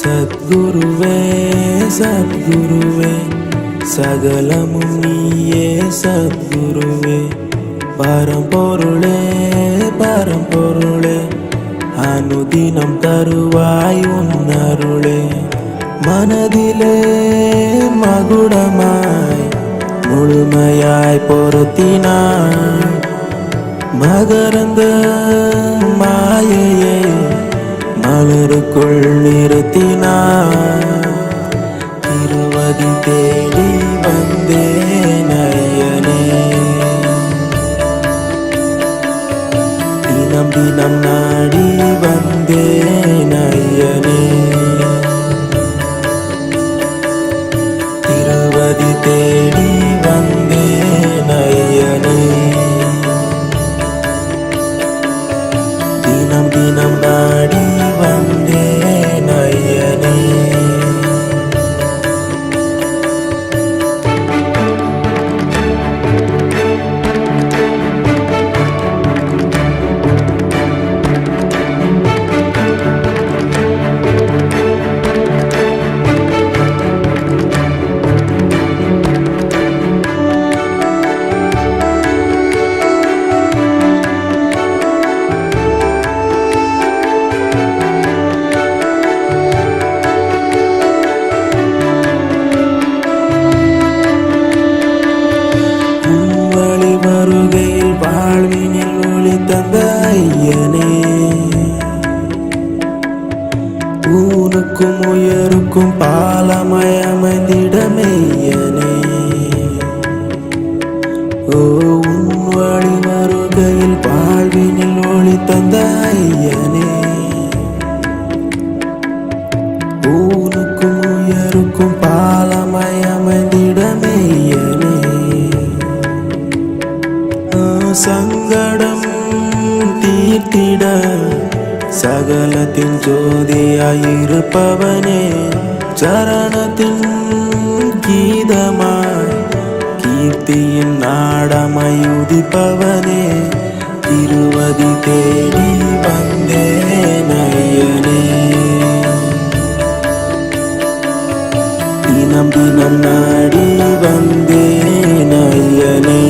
சத்குருவே சத்குருவே சகலமும் நீயே சத்குருவே பரம்பொருளே பரம்பொருளே அனுதினம் தருவாய் உன்னருளே மனதிலே மகுடமாய் முழுமையாய் பொருத்தினாய் மகரந்த மாயையை மலருக்குள் நிறுத்தினார் திருவதி தேடி வந்தேன் ஐயனே தினம் தினம் நாடி வந்தேன் ஐயனே திருவதி தேடி வந்தேன் ஐயனே தினம் தினம் நாடி வந்தேன் ஐயனே வருகையில் வாழ்வினில் ஒளி தந்த ஐயனே ஊனுக்கும் உயருக்கும் பாலமயமைந்திட மெய்யனே ஓ உன் வழி வருகையில் வாழ்வினில் ஒளி தந்த ஐயனே ஊனுக்கும் உயருக்கும் பாலமயமைந்திட மெய்யனே சங்கடம் தீர்த்திட சகலத்தின் ஜோதியாயிருப்பவனே சரணத்தின் கீதமாய் கீர்த்தியின் நாடமயுதிப்பவனே திருவதி தேடி வந்தேன் ஐயனே தினம் தினம் நாடி வந்தேன் ஐயனே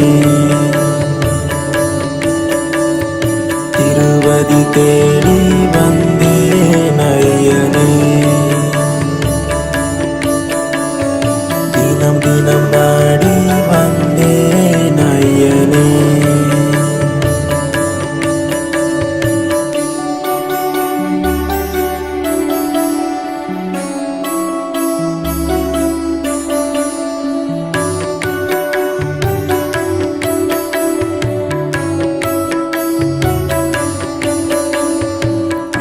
திருவதி தேடி வந்தேன் ஐயனே தினம் தினம் நாடி வந்தேன் ஐயனே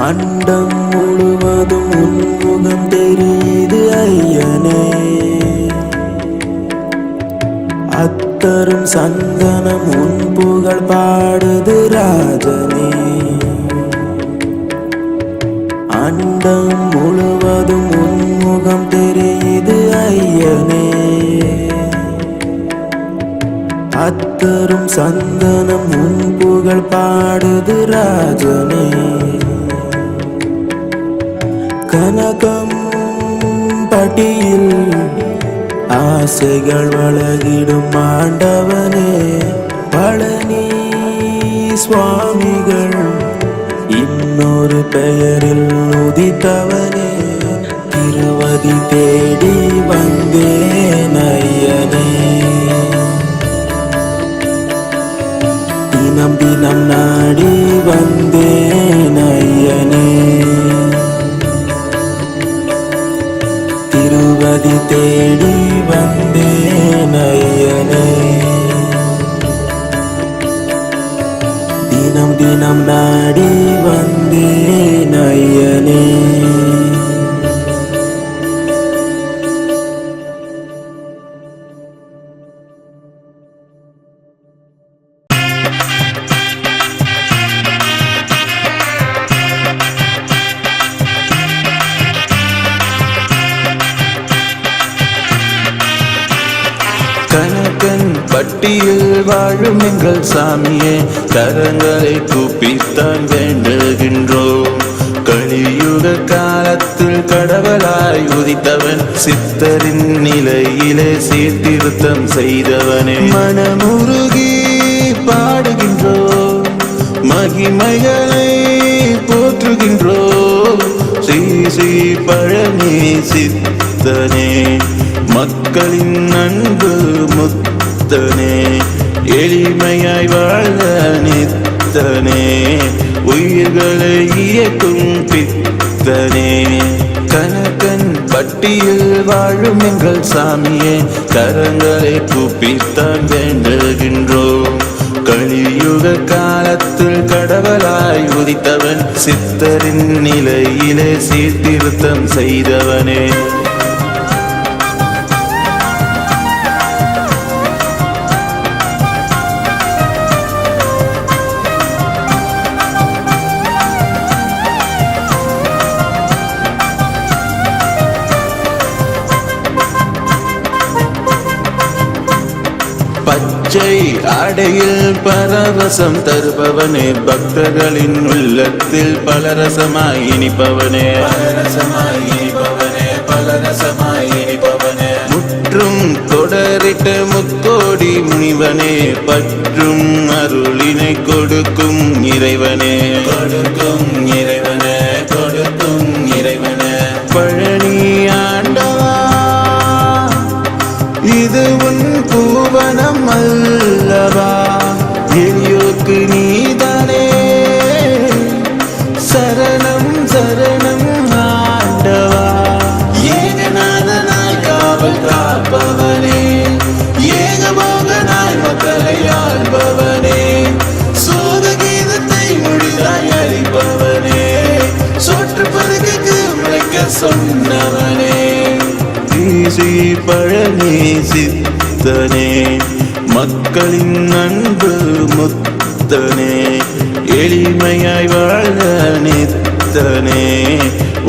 அண்டம் முழுவதும் உன்முகம் தெரியுது ஐயனே அத்தரும் சந்தனம் உன் புகழ் பாடுது ராஜனே அண்டம் முழுவதும் உன்முகம் தெரியுது ஐயனே அத்தரும் சந்தனம் உன் புகழ் பாடுது ராஜனே கனகம் பட்டியில் ஆசைகள் வளகிடும் ஆண்டவனே பழனி சுவாமிகள் இன்னொரு பெயரில் உதித்தவனே திருவதி தேடி வந்தேன் ஐயனே தினம் தினம் நாடி வந்தேன் ஐயனே திருவதி தேடி வந்தேன் ஐயனே தினம் தினம் நாடி வந்தேன் ஐயனே பட்டியில் வாழும் எங்கள் சாமியே கரங்களை கூப்பித்தான் வேண்டுகின்றோம் கலியுக காலத்தில் காலத்தில் கடவுளாய் உதித்தவன் சித்தரின் நிலையிலே சீர்திருத்தம் செய்தவனே மனமுருகி பாடுகின்றோ மகிமைகளை போற்றுகின்றோ ஸ்ரீ ஸ்ரீ பழனி சித்தனே மக்களின் அன்பு முத்தனே எளிமையாய் வாழ நித்தனே உயிர்களை இயக்கும் பித்தனே கனகன் பட்டியில் வாழும் எங்கள் சாமியே கரங்களை கூப்பித்தான் வேண்டுகின்றோம் கலியுக காலத்தில் கடவுளாய் உதித்தவன் சித்தரின் நிலையிலே சீர்திருத்தம் செய்தவனே பச்சை ஆடையில் பரவசம் தருபவனே பக்தர்களின் உள்ளத்தில் பலரசமாய் இனிப்பவனே முற்றும் தொடரிட்ட முக்கோடி முனிவனே பற்றும் அருளினை கொடுக்கும் இறைவனே பழனி ஆண்டவா இது உன் பூவனம் அல்லவா எரியோக்கு நீதானே சரணம் சரணம் ஆண்டவா ஏகநாதனாய் காவல் காப்பவனே ஏகமோகனாய் மக்களை ஆள்பவனே சோதகீதத்தை முடிதாய் அறிபவனே சொற்று பருகைக்கு முளைக்க சொன்னவனே ஸ்ரீ பழனி சித்தனே மக்களின் அன்பு முத்தனே எளிமையாய் வாழ நித்தனே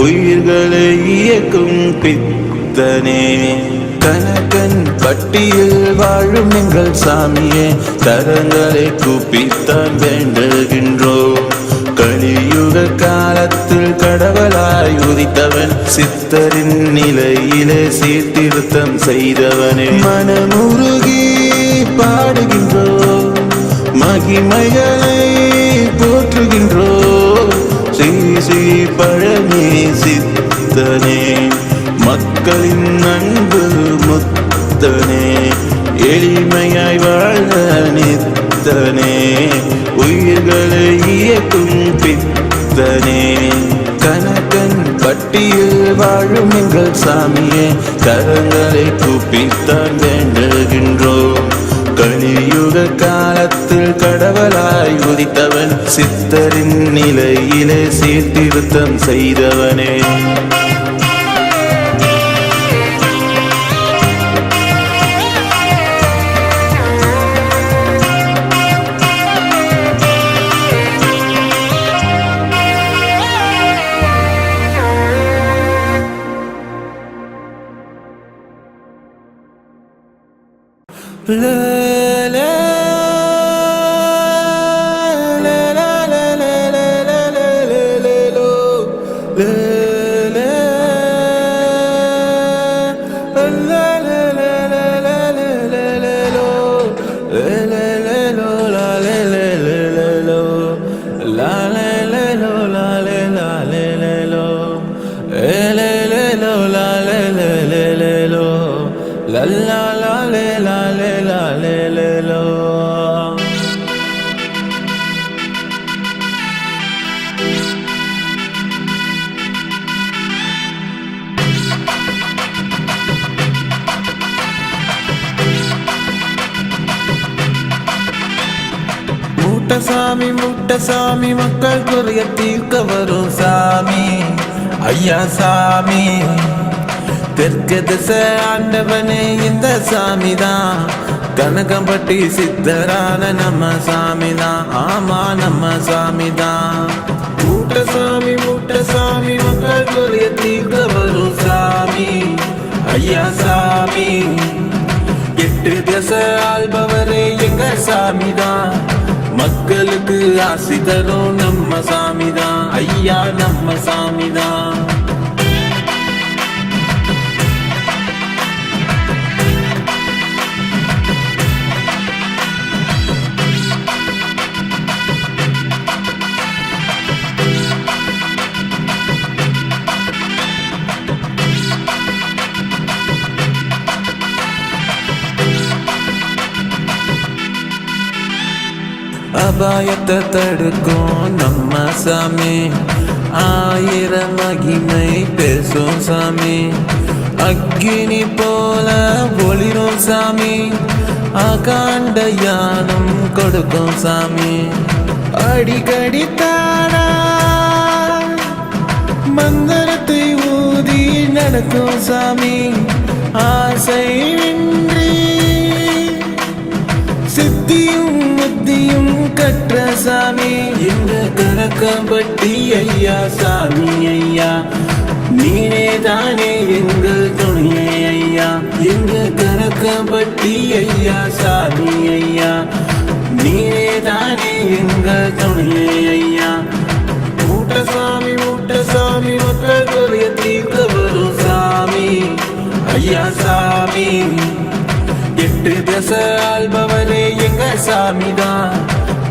உயிர்களை இயக்கும் பித்தனே கனகன் பட்டியில் வாழும் எங்கள் சாமியே கரங்களை கூப்பித்தான் வேண்டுகின்றோம் கலியுக காலத்தில் கடவுளாய் உதித்தவன் சித்தரின் நிலையிலே சீர்திருத்தம் செய்தவனே மனமுருகி பாடுகின்றோ மகிமைகளை போற்றுகின்றோ ஸ்ரீ ஸ்ரீ பழனி சித்தனே மக்களின் அன்பு முத்தனே எளிமையாய் வாழ நித்தனே உயிர்களை இயக்கும் பித்தனே கனகன் பட்டியில் வாழும் எங்கள் சாமியே கரங்களை கூப்பித்தான் வேண்டுகின்றோம் கலியுக காலத்தில் கடவுளாய் உதித்தவன் சித்தரின் நிலையிலே சீர்திருத்தம் செய்தவனே முட்ட சாமி மக்கள் குறைய தீர்க்க வரும் சாமி ஐயா சாமி தெற்கு திசை ஆண்டவனே இந்த சாமிதான் கனகம்பட்டி சித்தரான நம்ம சாமிதான் ஆமா நம்ம சாமிதான் முட்ட சாமி மக்கள் குறைய தீர்க்க வரும் சாமி ஐயா சாமி எட்டு திசை ஆள்பவரே எங்க சாமிதான் மக்களுக்கு ஆசி தரும் நம்ம சாமிதான் ஐயா நம்ம சாமிதான் அபாயத்தை தடுக்கும் நம்ம சாமி, ஆயிரம் மகிமை பேசும் சாமி, அக்கினி போல ஒளிரும் சாமி, அகாண்ட யானம் கொடுக்கும் சாமி. அடிக்கடி தானா மந்திரத்தை ஊதி நடக்கும் சாமி, ஆசையின்றி சித்தியும் புத்தியும் கற்ற சாமி. எங்க கணக்கம்பட்டி ஐயா சாமி ஐயா, நீனே தானே எங்கள் துணையே ஐயா. எங்க கணக்கம்பட்டி ஐயா சாமி ஐயா, நீனே தானே எங்கள் துணையே ஐயா. மூட்ட சாமி மக்கள் குறைய தீர்க்க வரும் சாமி ஐயா சாமி. எட்டு தசை ஆள்பவரே எங்க சாமிதான்,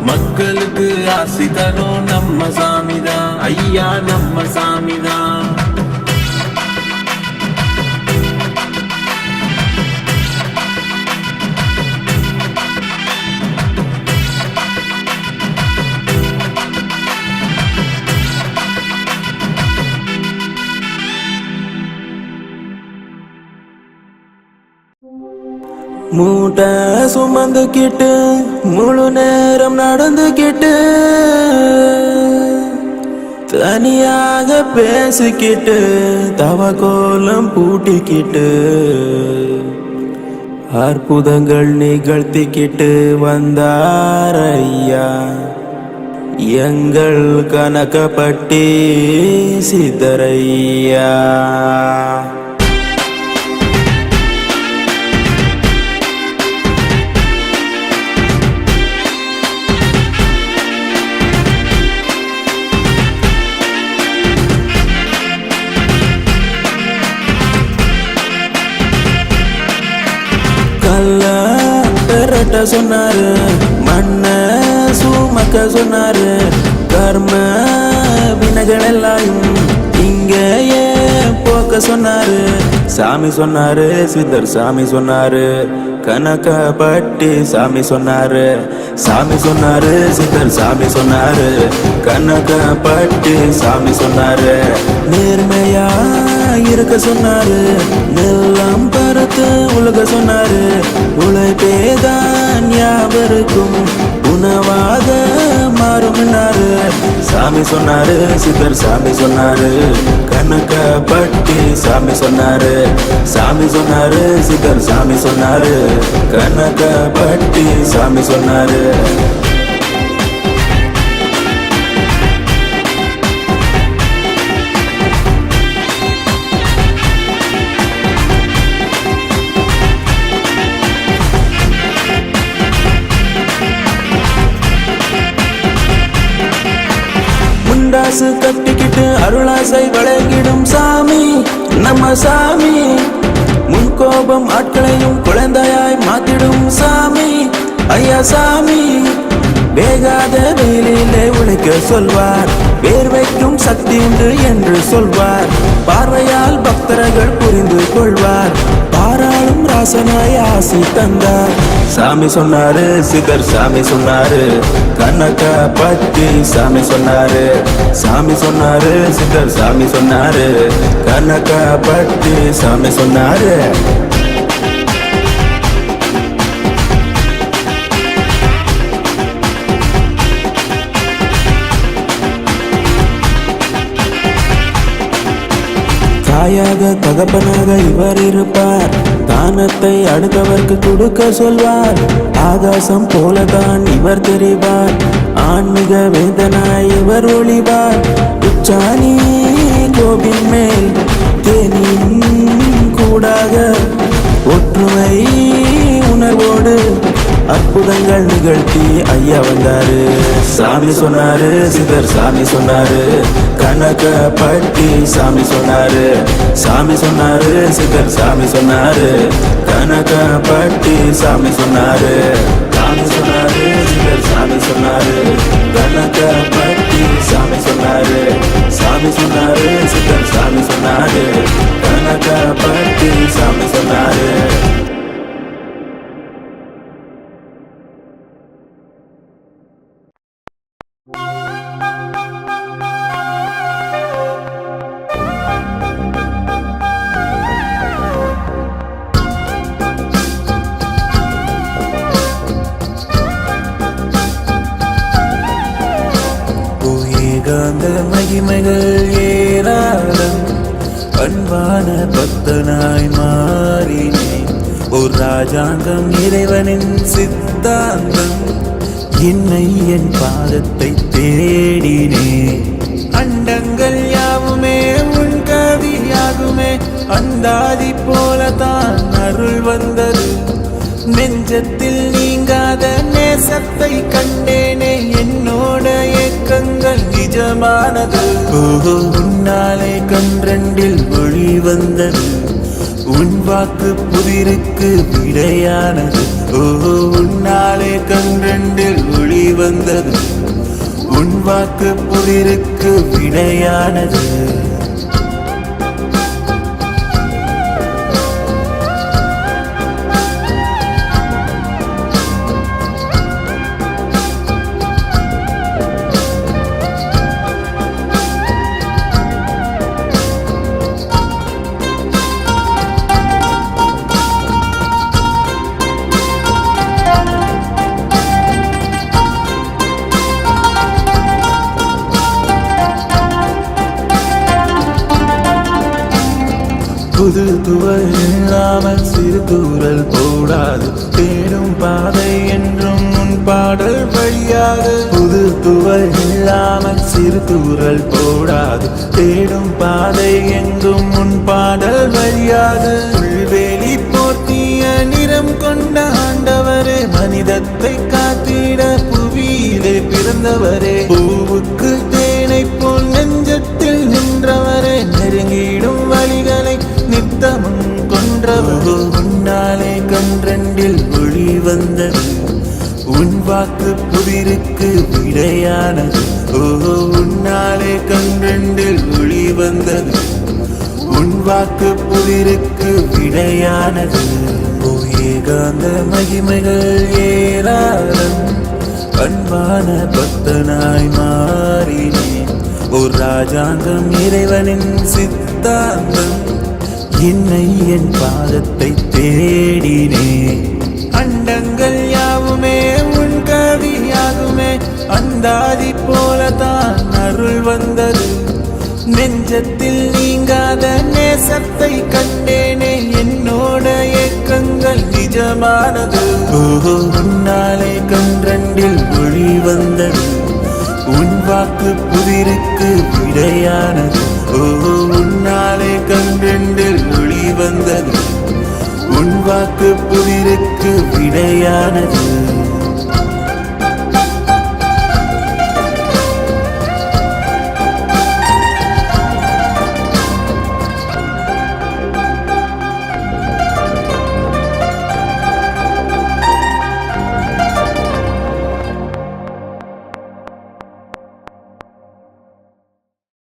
மக்களுக்கு ஆசி தரும் நம்ம சாமிதான் ஐயா, நம்ம சாமிதான். மூட்டை சுமந்துக்கிட்டு முழு நேரம் நடந்துக்கிட்டு, தனியாக பேசிக்கிட்டு தவக்கோலம் பூட்டிக்கிட்டு, அற்புதங்கள் நிகழ்த்திக்கிட்டு வந்தார் ஐயா எங்கள் கணக்கப்பட்டி சித்தரையா. கல்ல பெரட்ட சொன்னாரு, மண்ண சுமக்க சொன்னாரு, கர்ம வினைகள் எல்லாம் இங்கேயே போக்க சொன்னாரு. சாமி சொன்னாரு, சித்தர் சாமி சொன்னாரு, கணக்கப்பட்டி சாமி சொன்னாரு. சாமி சொன்னாரு, சித்தர் சாமி சொன்னாரு, கணக்கப்பட்டி சாமி சொன்னாரு. நேர்மையா இருக்க சொன்னாரு, நெல்லாம் பருத்து உலக சொன்னாரு, உழைப்பேதான் யாவருக்கும் உணவாக மாறும்னாரு. சாமி சொன்னாரு, சித்தர் சாமி சொன்னாரு, கணக்கப்பட்டி சாமி சொன்னாரு. சாமி சொன்னாரு, சித்தர் சாமி சொன்னாரு, கணக்கப்பட்டி சாமி சொன்னாரு. முண்டாசு கட்டிக்கிட்டு அருளாசை வழங்கிடும் சாமி நம்ம சாமி. முன்கோபம் ஆட்களையும் குழந்தையாய் மாத்திடும் சாமி ஐயா சாமி. வேகாத வேலையிலே உழைக்க சொல்வார், வேர்வைக்கும் சக்தி உண்டு என்று சொல்வார். பார்வையால் பக்தர்கள் புரிந்து கொள்வார், பாராளும் ராசனாய் ஆசி தந்தார். சாமி சொன்னாரு, சித்தர் சாமி சொன்னாரு, கணக்கப்பட்டி சாமி சொன்னாரு. சாமி சொன்னாரு, சித்தர் சாமி சொன்னாரு, கணக்கப்பட்டி சாமி சொன்னாரு. தாயாக தகப்பனாக இவர் இருப்பார், தானத்தை அடுத்தவர்க்கு கொடுக்க சொல்வார். ஆகாசம் போலதான் இவர் தெரிவார், ஆன்மீக வேதனாய் இவர் ஒளிவார். உச்சாணி கோபின் மேல் தேனின் கூடாக ஒற்றுமை உணர்வோடு அற்புதங்கள் நிகழ்த்தி ஐயா வந்தாரு. சாமி சொன்னாரு, சித்தர் சாமி சொன்னாரு, கணக்கப்பட்டி சாமி சொன்னாரு. சாமி சொன்னாரு, சித்தர் சாமி சொன்னாரு, கணக்கப்பட்டி சாமி சொன்னாரு. சாமி சொன்னாரு, சித்தர் சாமி சொன்னாரு, கணக்கப்பட்டி சாமி சொன்னாரு. சாமி சொன்னாரு, சித்தர் சாமி சொன்னாரு, கணக்கப்பட்டி சாமி சொன்னாரு. ஏகாந்த மகிமைகள் ஏராளம் அன்பான பக்தனாய் மாறினேன் ஒரு ராஜாங்கம் இறைவனின் சித்தாந்தம் என்னை என் பாதத்தை தேடினேன் அண்டங்கள் யாவுமே உன் கவியாகுமே அந்தாதி போலதான் அருள் வந்தது நெஞ்சத்தில் நீங்காத நேசத்தை கண்டேனே என்னோட ஏக்கங்கள் நிஜமானது உன்னாலே கன்றண்டில் ஒளி வந்தது உன் வாக்கு புதிருக்கு விடையானது உன்னாலே கன்றண்டில் ஒளி வந்தது உன் வாக்கு புதிருக்கு விடையானது புது துவல் இல்லாமல் சிறு தூரல் போடாது தேடும் பாதை என்றும் உன் பாடல் வழியாக புது துவல் இல்லாமல் சிறு தூரல் போடாது தேடும் பாதை எங்கும் உன் பாடல் வழியாக புல்வெளி போர்த்திய நிறம் கொண்ட ஆண்டவரே மனிதத்தை காத்திட புவியிலே பிறந்தவரே பூவுக்கு தேனை போல் நெஞ்சத்தில் நின்றவரே நெருங்கிடும் வழிகளை நித்தமும் கொன்றவரோ உன்னாலே கன்றண்டில் ஒளி வந்தது உன் வாக்கு புதிருக்கு விடையானது உன்னாலே கன்றண்டில் ஒளி வந்தது உன் வாக்கு புதிருக்கு விடையானது ஏகாந்த மகிமைகள் ஏராளம் அன்பான பக்தனாய் மாறினேன் ஒரு ராஜாங்கம் இறைவனின் சித்தாந்தம் என்னை என் பாதத்தை தேடினேன் அண்டங்கள் யாவுமே உன் கவியாகுமே அந்தாதி போலதான் அருள் வந்தது நெஞ்சத்தில் நீங்காத நேசத்தை கண்டேனே என்னோட ஏக்கங்கள் நிஜமானது உன்னாலே கன்றண்டில் ஒளி வந்தது உன் வாக்கு புதிருக்கு விடையானது